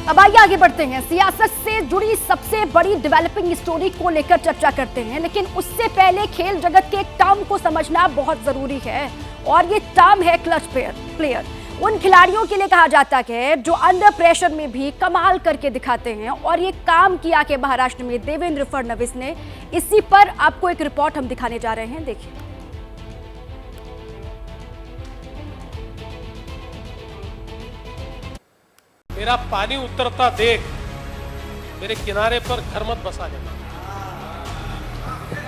अब आइए आगे बढ़ते हैं। सियासत से जुड़ी सबसे बड़ी डेवलपिंग स्टोरी को लेकर चर्चा करते हैं, लेकिन उससे पहले खेल जगत के एक टर्म को समझना बहुत जरूरी है, और ये टर्म है क्लच प्लेयर। उन खिलाड़ियों के लिए कहा जाता है जो अंडर प्रेशर में भी कमाल करके दिखाते हैं, और ये काम किया कि महाराष्ट्र में देवेंद्र फडणवीस ने। इसी पर आपको एक रिपोर्ट हम दिखाने जा रहे हैं, देखिए। मेरा पानी उतरता देख मेरे किनारे पर घर मत बसा लेना।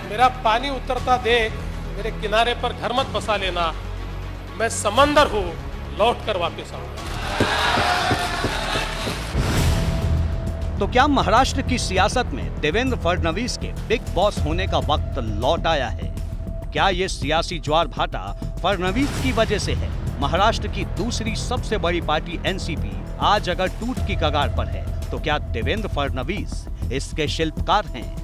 मेरा पानी उतरता देख मेरे किनारे पर घर मत बसा लेना। मैं समंदर हूं, लौट कर वापस आऊंगा। तो क्या महाराष्ट्र की सियासत में देवेंद्र फडणवीस के बिग बॉस होने का वक्त लौट आया है? क्या ये सियासी ज्वार भाटा फडणवीस की वजह से है? महाराष्ट्र की दूसरी सबसे बड़ी पार्टी एनसीपी आज अगर टूट की कगार पर है, तो क्या देवेंद्र फडणवीस इसके शिल्पकार हैं?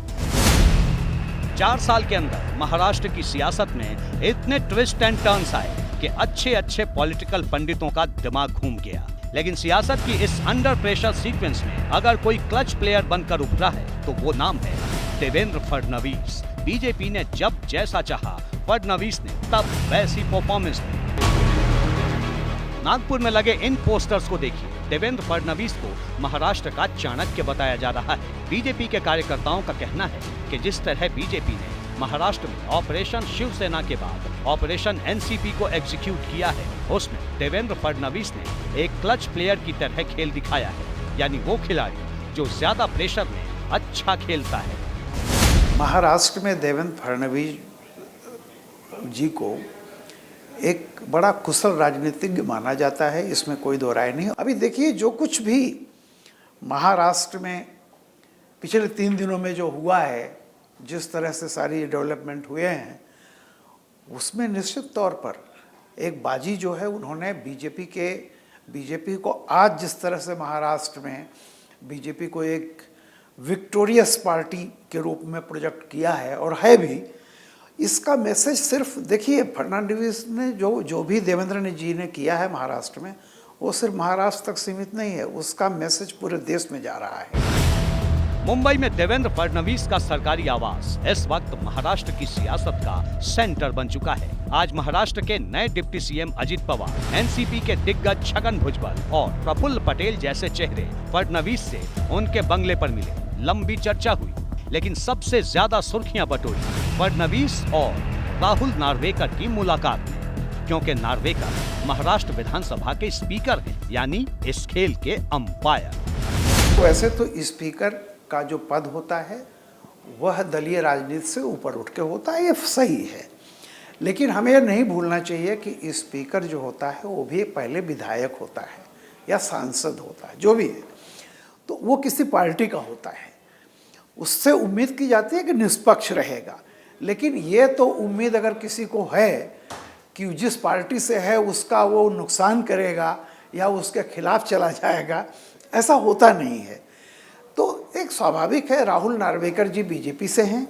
4 साल के अंदर महाराष्ट्र की सियासत में इतने ट्विस्ट एंड टर्न्स आए कि अच्छे पॉलिटिकल पंडितों का दिमाग घूम गया। लेकिन सियासत की इस अंडर प्रेशर सीक्वेंस में अगर कोई क्लच प्लेयर बनकर उभरा है, तो वो नाम है देवेंद्र फडणवीस। बीजेपी ने जब जैसा चाहा, फडणवीस ने तब वैसी परफॉर्मेंस दी। नागपुर में लगे इन पोस्टर्स को देखिए। देवेंद्र फडणवीस को महाराष्ट्र का चाणक्य बताया जा रहा है। बीजेपी के कार्यकर्ताओं का कहना है कि जिस तरह बीजेपी ने महाराष्ट्र में ऑपरेशन शिवसेना के बाद ऑपरेशन एनसीपी को एग्जीक्यूट किया है, उसमें देवेंद्र फडणवीस ने एक क्लच प्लेयर की तरह खेल दिखाया है, यानी वो खिलाड़ी जो ज्यादा प्रेशर में अच्छा खेलता है। महाराष्ट्र में देवेंद्र फडणवीस जी को एक बड़ा कुशल राजनीतिज्ञ माना जाता है, इसमें कोई दो राय नहीं। अभी देखिए, जो कुछ भी महाराष्ट्र में पिछले 3 दिनों में जो हुआ है, जिस तरह से सारी डेवलपमेंट हुए हैं, उसमें निश्चित तौर पर एक बाजी जो है उन्होंने बीजेपी को आज जिस तरह से महाराष्ट्र में बीजेपी को एक विक्टोरियस पार्टी के रूप में प्रोजेक्ट किया है, और है भी। इसका मैसेज सिर्फ देखिए, फडणवीस ने जो भी देवेंद्र जी ने किया है महाराष्ट्र में, वो सिर्फ महाराष्ट्र तक सीमित नहीं है, उसका मैसेज पूरे देश में जा रहा है। मुंबई में देवेंद्र फडणवीस का सरकारी आवास इस वक्त महाराष्ट्र की सियासत का सेंटर बन चुका है। आज महाराष्ट्र के नए deputy CM Ajit Pawar, NCP के दिग्गज छगन भुजबल और प्रफुल्ल पटेल जैसे चेहरे फडणवीस से उनके बंगले पर मिले। लंबी चर्चा हुई, लेकिन सबसे ज्यादा सुर्खियां बटोरी फडणवीस और राहुल नार्वेकर की मुलाकात में, क्योंकि नार्वेकर महाराष्ट्र विधानसभा के स्पीकर हैं, यानी इस खेल के अंपायर। वैसे तो स्पीकर का जो पद होता है वह दलीय राजनीति से ऊपर उठ के होता है, ये सही है। लेकिन हमें यह नहीं भूलना चाहिए कि स्पीकर जो होता है वो भी पहले विधायक होता है या सांसद होता है, जो भी है, तो वो किसी पार्टी का होता है। उससे उम्मीद की जाती है कि निष्पक्ष रहेगा, लेकिन ये तो उम्मीद अगर किसी को है कि जिस पार्टी से है उसका वो नुकसान करेगा या उसके खिलाफ चला जाएगा, ऐसा होता नहीं है। तो एक स्वाभाविक है, राहुल नार्वेकर जी बीजेपी से हैं।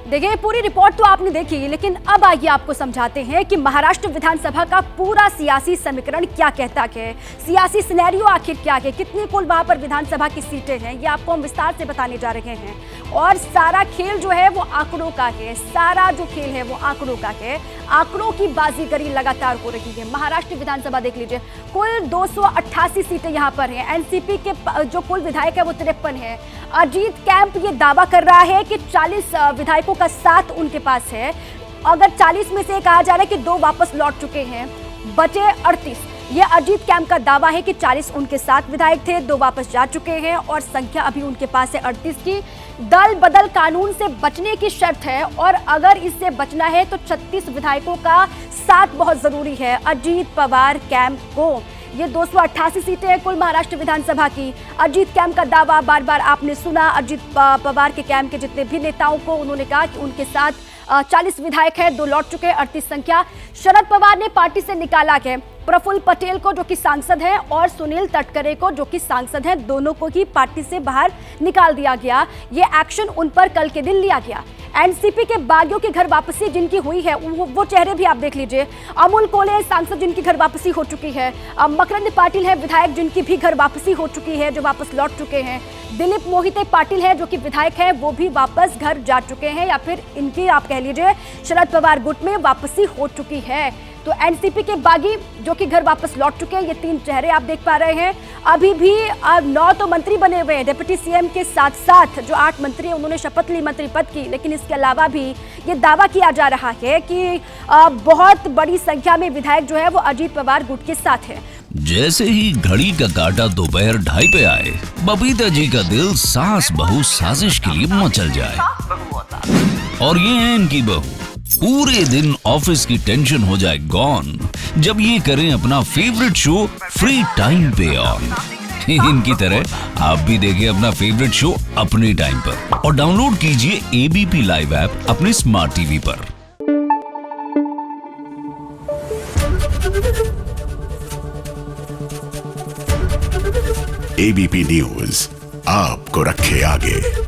देखिए, पूरी रिपोर्ट तो आपने देखी, लेकिन अब आइए आपको समझाते हैं कि महाराष्ट्र विधानसभा का पूरा सियासी समीकरण क्या कहता है, सियासी सिनेरियो आखिर क्या है, कितनी कुल वहां पर विधानसभा की सीटें हैं, ये आपको हम विस्तार से बताने जा रहे हैं। और सारा खेल जो है वो आंकड़ों का है, सारा जो खेल है वो आंकड़ों का है। आंकड़ों की बाजीगरी लगातार हो रही है। महाराष्ट्र विधानसभा देख लीजिए, कुल 288 सीटें यहाँ पर हैं। एनसीपी के जो कुल विधायक है वो 53 है। अजीत कैंप ये दावा कर रहा है कि 40 विधायकों का साथ उनके पास है। अगर 40 में से कहा जा रहा है कि 2 वापस लौट चुके हैं, बचे 38। ये अजीत कैंप का दावा है कि 40 उनके साथ विधायक थे, 2 वापस जा चुके हैं, और संख्या अभी उनके पास है 38 की। दल बदल कानून से बचने की शर्त है, और अगर इससे बचना है तो 36 विधायकों का साथ बहुत जरूरी है अजीत पवार कैंप को। ये 288 सीटें हैं कुल महाराष्ट्र विधानसभा की। अजीत कैंप का दावा बार बार आपने सुना। अजीत पवार के कैंप के जितने भी नेताओं को उन्होंने कहा कि उनके साथ 40 विधायक हैं, 2 लौट चुके हैं, 38 संख्या। शरद पवार ने पार्टी से निकाला है प्रफुल्ल पटेल को जो कि सांसद हैं और सुनील तटकरे को जो कि सांसद हैं, दोनों को ही पार्टी से बाहर निकाल दिया गया। ये एक्शन उन पर कल के दिन लिया गया। एनसीपी के बागियों की घर वापसी जिनकी हुई है, वो चेहरे भी आप देख लीजिए। अमोल कोले सांसद जिनकी घर वापसी हो चुकी है, मकरंद पाटिल है विधायक जिनकी भी घर वापसी हो चुकी है, जो वापस लौट चुके हैं। दिलीप मोहिते पाटिल है जो कि विधायक हैं, वो भी वापस घर जा चुके हैं, या फिर इनकी आप कह लीजिए शरद पवार गुट में वापसी हो चुकी है। तो एनसीपी के बागी जो कि घर वापस लौट चुके हैं, ये 3 चेहरे आप देख पा रहे हैं। अभी भी 9 तो मंत्री बने हुए हैं डिप्टी सीएम के साथ साथ, जो 8 मंत्री हैं उन्होंने शपथ ली मंत्री पद की। लेकिन इसके अलावा भी ये दावा किया जा रहा है कि बहुत बड़ी संख्या में विधायक जो है वो अजीत पवार गुट के साथ है। जैसे ही घड़ी का काटा दोपहर 2:30 पे आए, बबीता जी का दिल सास बहू साजिश के लिए मचल जाए। और ये है इनकी बहू, पूरे दिन ऑफिस की टेंशन हो जाए गॉन जब ये करें अपना फेवरेट शो फ्री टाइम पे ऑन। इनकी तरह आप भी देखें अपना फेवरेट शो अपने टाइम पर और डाउनलोड कीजिए एबीपी लाइव ऐप अपने स्मार्ट टीवी पर। एबीपी न्यूज आपको रखे आगे।